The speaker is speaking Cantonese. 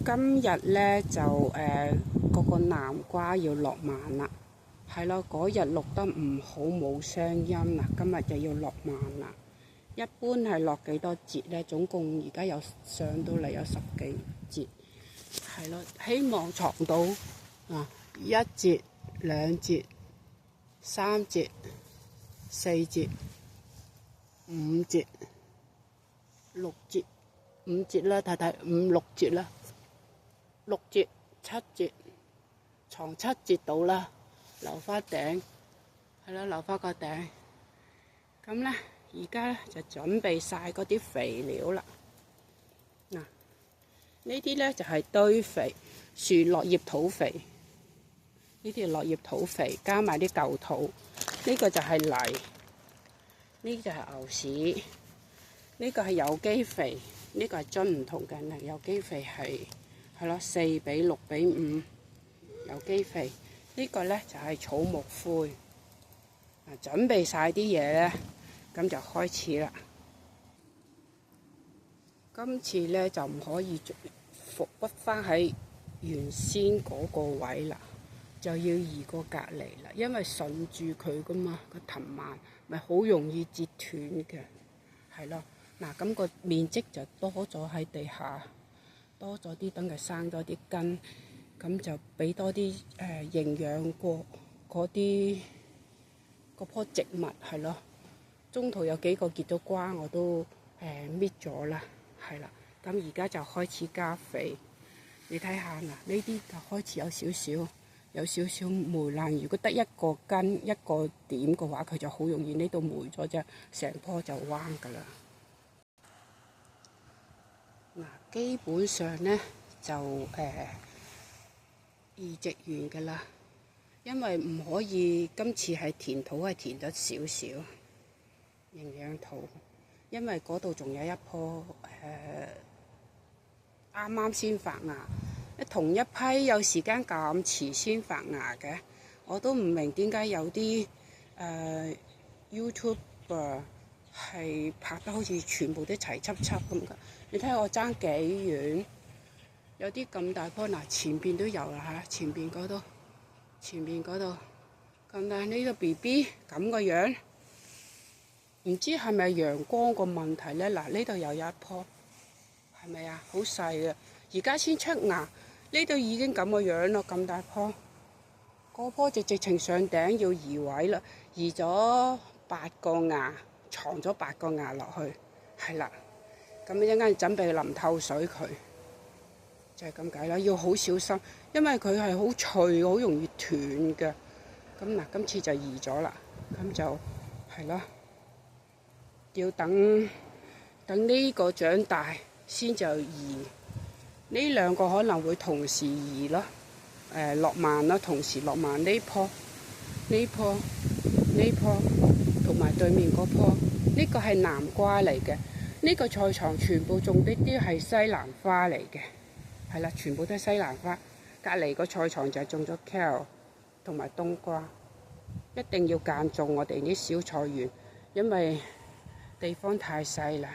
今日咧就嗰個南瓜要落萬啦，係咯，嗰日錄得唔好冇聲音啦，今日就要落萬啦。一般係落幾多節咧？總共而家有上到嚟有10幾節，係咯，希望藏到1節、2節、3節、4節、5節、6節、5節啦，睇睇5、6節啦，6節、7節，藏7節到啦，留翻頂，係啦，留翻個頂。咁咧，而家咧就準備晒嗰啲肥料啦。嗱，呢啲咧就係堆肥，樹落葉土肥。呢啲落葉土肥，加埋啲舊土。呢個就係泥，呢就係牛屎。呢個係有機肥，呢個係樽唔同嘅泥。有機肥係咯，4比6比5有機肥。呢個咧就係草木灰。準備晒啲嘢咧，咁就開始啦。今次咧就唔可以伏屈翻喺原先嗰個位啦，就要移過隔離啦，因為順住佢噶嘛，個藤蔓咪好容易折斷嘅，係咯。嗱，咁個面積就多咗喺地下，多咗啲，等佢生咗啲根，咁就俾多啲營養過嗰棵植物，係咯。中途有幾個結咗瓜，我都搣咗啦，係啦。咁而家就開始加肥，你睇下嗱，呢啲就開始有少少霉爛。如果得一個根一個點嘅話，佢就好容易呢度霉咗啫，成棵就彎噶啦。嗱，基本上咧就移植完噶啦，因為唔可以今次係填土係填咗少少營養土，因為嗰度仲有一棵啱啱先發芽，同一批有時間咁遲先發芽嘅，我都唔明點解有啲YouTuber 係拍得好似全部都齊輯輯咁噶。你睇下我爭幾遠，有啲咁大棵，嗱前邊都有啦嚇，前邊嗰度咁，但係呢個 BB 咁個樣，唔知係咪陽光個問題咧？嗱，呢度又有一棵，係咪啊？好細啊！而家先出芽，呢度已經咁個樣咯，咁大棵。嗰棵就直情上頂要移位啦，移咗8個芽，藏咗8個芽落去，係啦。咁一陣間準備淋透水佢，就係咁解啦。要好小心，因為佢係好脆，好容易斷嘅。咁嗱，今次就移咗啦，咁就係咯。要等呢個長大先就移，呢2個可能會同時移咯，落萬啦，同時落萬。呢棵同埋對面嗰棵，呢個係南瓜嚟嘅。呢個菜場全部種啲係西蘭花嚟嘅，係啦，全部都係西蘭花。隔離個菜場就係種咗 kale 同埋冬瓜，一定要間種我哋啲小菜園，因為地方太細啦。